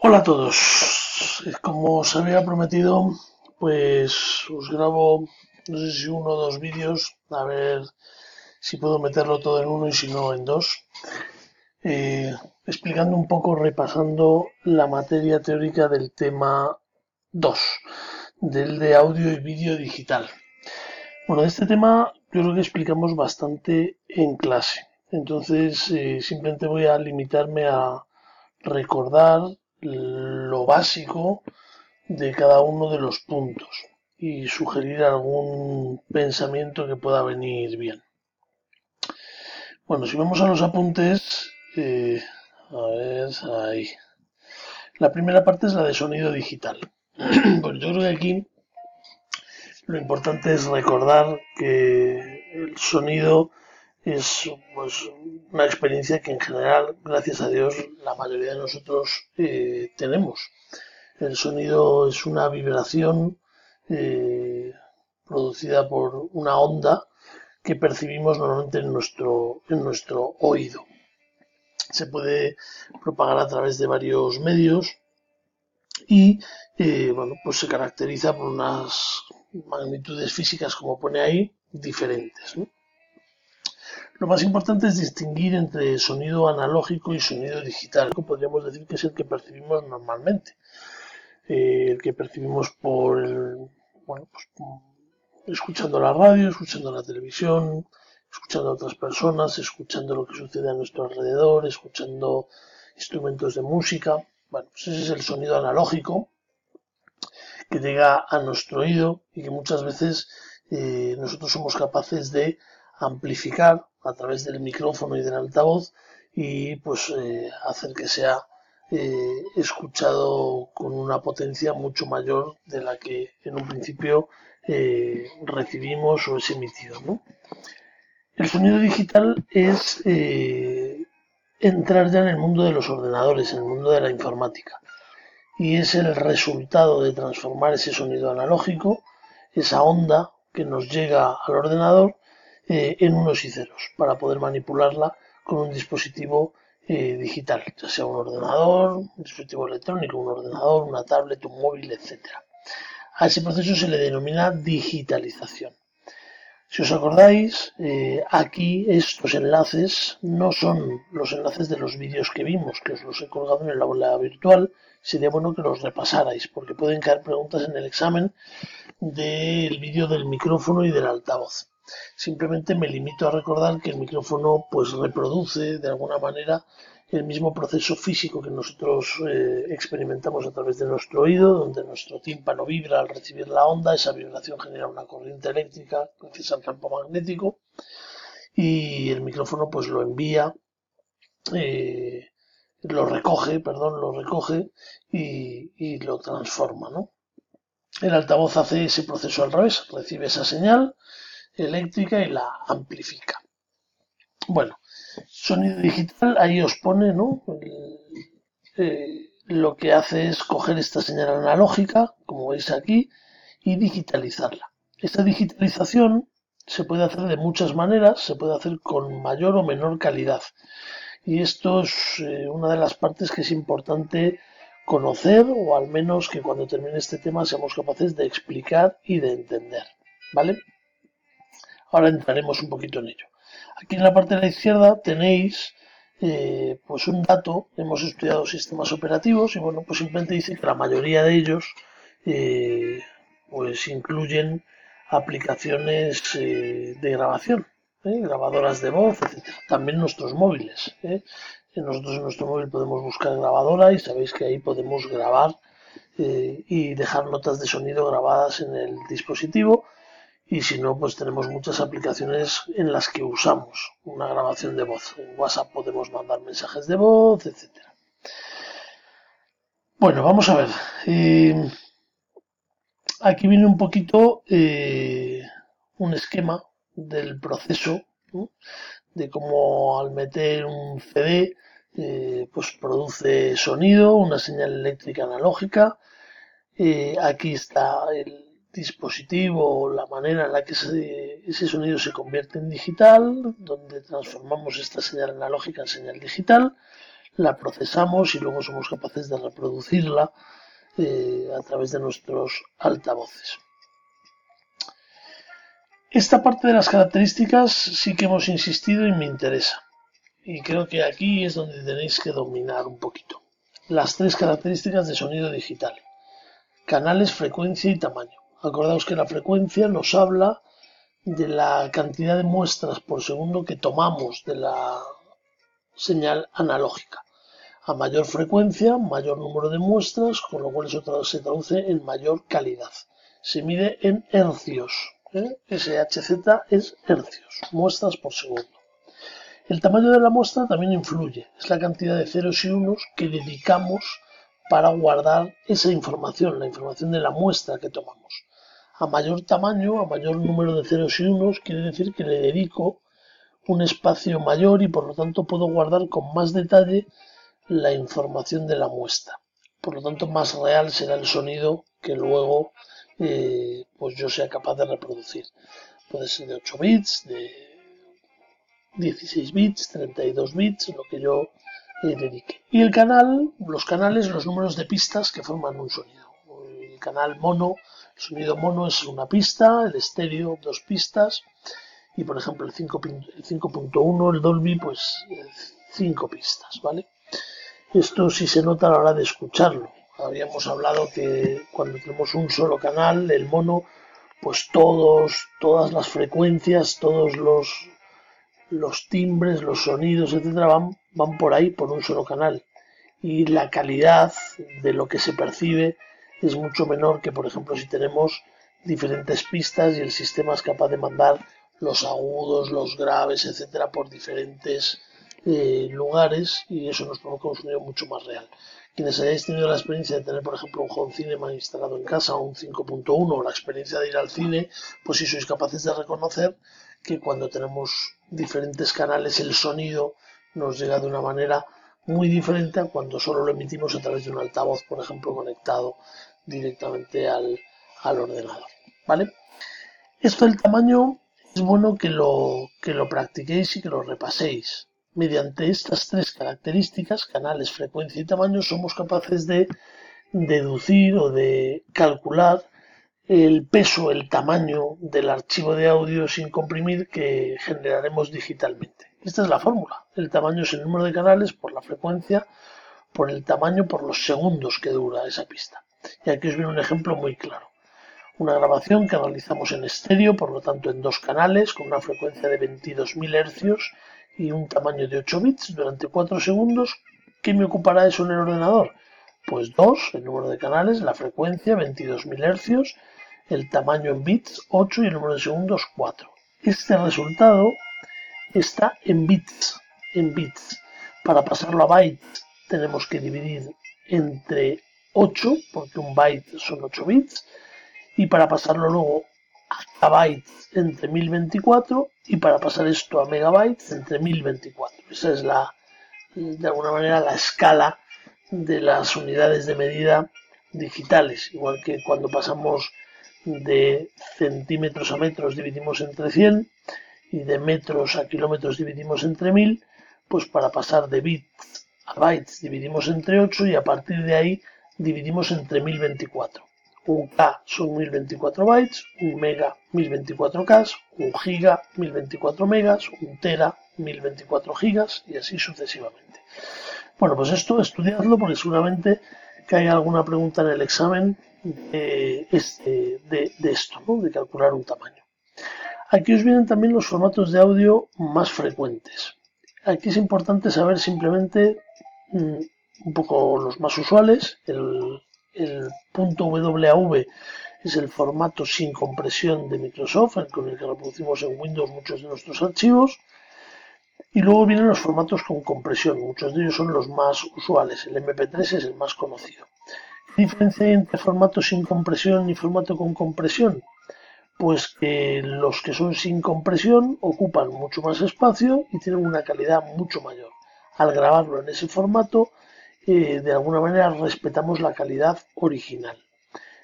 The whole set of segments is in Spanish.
Hola a todos. Como os había prometido, pues os grabo, no sé si uno o dos vídeos, a ver si puedo meterlo todo en uno y si no en dos, explicando un poco, repasando la materia teórica del tema 2, del de audio y vídeo digital. Bueno, de este tema yo creo que explicamos bastante en clase. Entonces, simplemente voy a limitarme a recordar lo básico de cada uno de los puntos y sugerir algún pensamiento que pueda venir bien. Bueno, si vamos a los apuntes, a ver, ahí. La primera parte es la de sonido digital. Pues yo creo que aquí lo importante es recordar que el sonido es pues, una experiencia que en general, gracias a Dios, la mayoría de nosotros tenemos. El sonido es una vibración producida por una onda que percibimos normalmente en nuestro oído. Se puede propagar a través de varios medios y bueno, pues se caracteriza por unas magnitudes físicas, como pone ahí, diferentes, ¿no? Lo más importante es distinguir entre sonido analógico y sonido digital. Podríamos decir que es el que percibimos normalmente, el que percibimos por bueno, pues, escuchando la radio, escuchando la televisión, escuchando a otras personas, escuchando lo que sucede a nuestro alrededor, escuchando instrumentos de música. Bueno, pues ese es el sonido analógico que llega a nuestro oído y que muchas veces nosotros somos capaces de amplificar a través del micrófono y del altavoz y pues hacer que sea escuchado con una potencia mucho mayor de la que en un principio recibimos o es emitido, ¿no? El sonido digital es entrar ya en el mundo de los ordenadores, en el mundo de la informática, y es el resultado de transformar ese sonido analógico, esa onda que nos llega al ordenador, en unos y ceros para poder manipularla con un dispositivo digital, ya sea un ordenador, un dispositivo electrónico, un ordenador, una tablet, un móvil, etcétera. A ese proceso se le denomina digitalización. Si os acordáis, aquí estos enlaces no son los enlaces de los vídeos que vimos, que os los he colgado en el aula virtual. Sería bueno que los repasarais, porque pueden caer preguntas en el examen del vídeo del micrófono y del altavoz. Simplemente me limito a recordar que el micrófono pues reproduce de alguna manera el mismo proceso físico que nosotros experimentamos a través de nuestro oído, donde nuestro tímpano vibra al recibir la onda, esa vibración genera una corriente eléctrica gracias al campo magnético y el micrófono pues lo envía, eh, lo recoge y lo transforma, ¿no? El altavoz hace ese proceso al revés, recibe esa señal eléctrica y la amplifica. Bueno, sonido digital, ahí os pone, ¿no? Lo que hace es coger esta señal analógica, como veis aquí, y digitalizarla. Esta digitalización se puede hacer de muchas maneras, se puede hacer con mayor o menor calidad. Y esto es una de las partes que es importante conocer, o al menos que cuando termine este tema seamos capaces de explicar y de entender. ¿Vale? Ahora entraremos un poquito en ello. Aquí en la parte de la izquierda tenéis pues un dato. Hemos estudiado sistemas operativos y bueno, pues simplemente dice que la mayoría de ellos pues incluyen aplicaciones de grabación, grabadoras de voz, etcétera. También nuestros móviles. Nosotros en nuestro móvil podemos buscar grabadora y sabéis que ahí podemos grabar y dejar notas de sonido grabadas en el dispositivo. Y si no, pues tenemos muchas aplicaciones en las que usamos una grabación de voz. En WhatsApp podemos mandar mensajes de voz, etcétera. Bueno, vamos a ver. Aquí viene un poquito un esquema del proceso, ¿no? De cómo al meter un CD pues produce sonido, una señal eléctrica analógica. Aquí está el dispositivo, la manera en la que ese sonido se convierte en digital, donde transformamos esta señal analógica en señal digital. la procesamos y luego somos capaces de reproducirla a través de nuestros altavoces. Esta parte de las características sí que hemos insistido y me interesa. Y creo que aquí es donde tenéis que dominar un poquito. Las 3 características de sonido digital. Canales, frecuencia y tamaño. Acordaos que la frecuencia nos habla de la cantidad de muestras por segundo que tomamos de la señal analógica. A mayor frecuencia, mayor número de muestras, con lo cual eso se traduce en mayor calidad. Se mide en hercios. SHZ es hercios, muestras por segundo. El tamaño de la muestra también influye. Es la cantidad de ceros y unos que dedicamos para guardar esa información, la información de la muestra que tomamos. A mayor tamaño, a mayor número de ceros y unos, quiere decir que le dedico un espacio mayor y por lo tanto puedo guardar con más detalle la información de la muestra. Por lo tanto, más real será el sonido que luego pues yo sea capaz de reproducir. Puede ser de 8 bits, de 16 bits, 32 bits, lo que yo dedique. Y el canal, los canales, los números de pistas que forman un sonido. El canal mono, el sonido mono es una pista, el estéreo 2 pistas y por ejemplo el 5.1, el Dolby, pues 5 pistas, ¿vale? Esto sí se nota a la hora de escucharlo. Habíamos hablado que cuando tenemos un solo canal, el mono, pues todas las frecuencias, todos los timbres, los sonidos, etcétera, van por ahí, por un solo canal. Y la calidad de lo que se percibe es mucho menor que, por ejemplo, si tenemos diferentes pistas y el sistema es capaz de mandar los agudos, los graves, etcétera, por diferentes lugares y eso nos provoca un sonido mucho más real. Quienes hayáis tenido la experiencia de tener, por ejemplo, un home cinema instalado en casa o un 5.1 o la experiencia de ir al cine, pues si sois capaces de reconocer que cuando tenemos diferentes canales el sonido nos llega de una manera muy diferente a cuando solo lo emitimos a través de un altavoz, por ejemplo, conectado directamente al ordenador, ¿vale? Esto del tamaño es bueno que lo practiquéis y que lo repaséis. Mediante estas 3 características, canales, frecuencia y tamaño, somos capaces de deducir o de calcular el peso, el tamaño del archivo de audio sin comprimir que generaremos digitalmente. Esta es la fórmula. El tamaño es el número de canales por la frecuencia, por el tamaño, por los segundos que dura esa pista. Y aquí os viene un ejemplo muy claro. Una grabación que realizamos en estéreo, por lo tanto en 2 canales, con una frecuencia de 22.000 hercios y un tamaño de 8 bits durante 4 segundos. ¿Qué me ocupará eso en el ordenador? Pues 2, el número de canales, la frecuencia, 22.000 hercios, el tamaño en bits, 8 y el número de segundos, 4. Este resultado está en bits, Para pasarlo a bytes tenemos que dividir entre 8, porque un byte son 8 bits, y para pasarlo luego a bytes entre 1024 y para pasar esto a megabytes entre 1024. Esa es de alguna manera la escala de las unidades de medida digitales, igual que cuando pasamos de centímetros a metros dividimos entre 100 y de metros a kilómetros dividimos entre 1000, pues para pasar de bits a bytes dividimos entre 8 y a partir de ahí dividimos entre 1024. Un K son 1024 bytes, un mega 1024 K, un giga 1024 megas, un tera 1024 gigas y así sucesivamente. Bueno, pues esto estudiadlo porque seguramente que hay alguna pregunta en el examen de esto, ¿no? De calcular un tamaño. Aquí os vienen también los formatos de audio más frecuentes. Aquí es importante saber simplemente un poco los más usuales. El .wav es el formato sin compresión de Microsoft, con el que reproducimos en Windows muchos de nuestros archivos. Y luego vienen los formatos con compresión, muchos de ellos son los más usuales. El MP3 es el más conocido. ¿Qué diferencia hay entre formato sin compresión y formato con compresión? Pues que los que son sin compresión ocupan mucho más espacio y tienen una calidad mucho mayor. Al grabarlo en ese formato, de alguna manera respetamos la calidad original.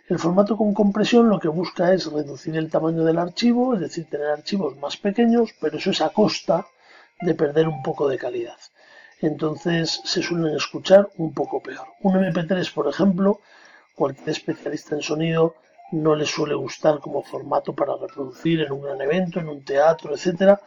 El formato con compresión lo que busca es reducir el tamaño del archivo, es decir, tener archivos más pequeños, pero eso es a costa de perder un poco de calidad. entonces se suelen escuchar un poco peor. Un MP3, por ejemplo, cualquier especialista en sonido no le suele gustar como formato para reproducir en un gran evento, en un teatro, etcétera,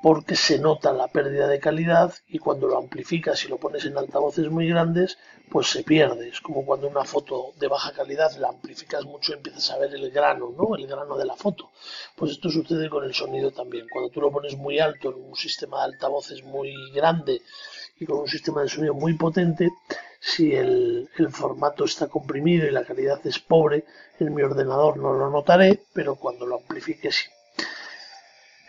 porque se nota la pérdida de calidad y cuando lo amplificas y lo pones en altavoces muy grandes, pues se pierde. Es como cuando una foto de baja calidad la amplificas mucho y empiezas a ver el grano, ¿no? El grano de la foto. Pues esto sucede con el sonido también. Cuando tú lo pones muy alto en un sistema de altavoces muy grande y con un sistema de sonido muy potente, si el formato está comprimido y la calidad es pobre, en mi ordenador no lo notaré, pero cuando lo amplifique sí.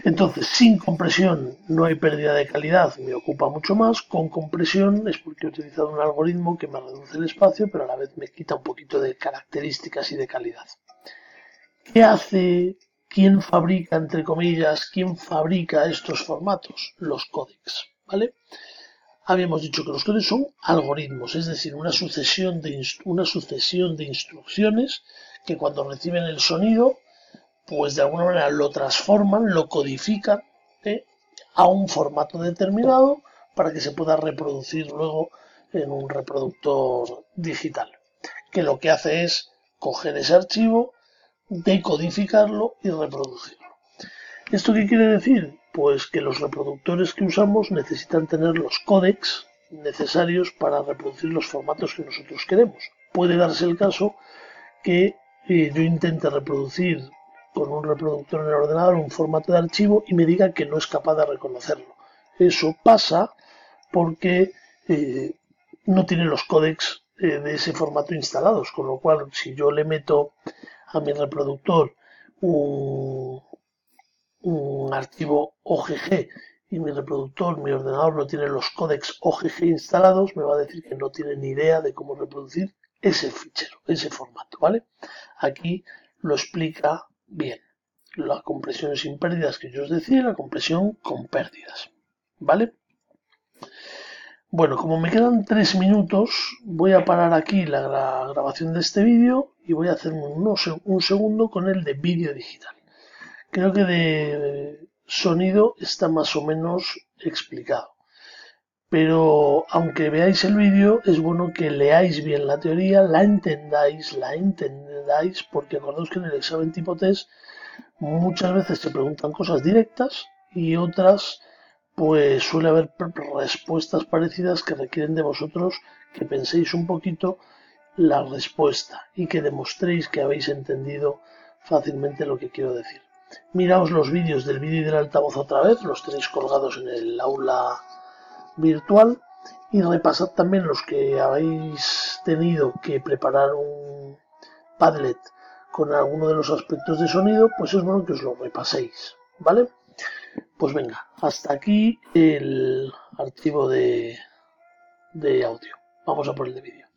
Entonces, sin compresión no hay pérdida de calidad, me ocupa mucho más. Con compresión es porque he utilizado un algoritmo que me reduce el espacio, pero a la vez me quita un poquito de características y de calidad. ¿Qué hace? ¿Quién fabrica, entre comillas, quién fabrica estos formatos? Los códecs, ¿vale? Habíamos dicho que los códecs son algoritmos, es decir, una sucesión de instrucciones que cuando reciben el sonido, pues de alguna manera lo transforman, lo codifican a un formato determinado para que se pueda reproducir luego en un reproductor digital, que lo que hace es coger ese archivo, decodificarlo y reproducirlo. ¿Esto qué quiere decir? Pues que los reproductores que usamos necesitan tener los códecs necesarios para reproducir los formatos que nosotros queremos. Puede darse el caso que yo intente reproducir con un reproductor en el ordenador un formato de archivo y me diga que no es capaz de reconocerlo. Eso pasa porque no tiene los códecs de ese formato instalados, con lo cual si yo le meto a mi reproductor un archivo OGG y mi reproductor, mi ordenador no tiene los códecs OGG instalados, me va a decir que no tiene ni idea de cómo reproducir ese fichero, ese formato, ¿vale? Aquí lo explica bien. La compresión sin pérdidas que yo os decía y la compresión con pérdidas, ¿vale? Bueno, como me quedan 3 minutos, voy a parar aquí la grabación de este vídeo y voy a hacer un segundo con el de vídeo digital. Creo que de sonido está más o menos explicado. Pero aunque veáis el vídeo, es bueno que leáis bien la teoría, la entendáis, porque acordaos que en el examen tipo test muchas veces se preguntan cosas directas y otras pues suele haber respuestas parecidas que requieren de vosotros que penséis un poquito la respuesta y que demostréis que habéis entendido fácilmente lo que quiero decir. Miraos los vídeos del vídeo y del altavoz otra vez, los tenéis colgados en el aula virtual y repasad también los que habéis tenido que preparar un Padlet con alguno de los aspectos de sonido, pues es bueno que os lo repaséis, ¿vale? Pues venga, hasta aquí el archivo de audio. Vamos a por el de vídeo.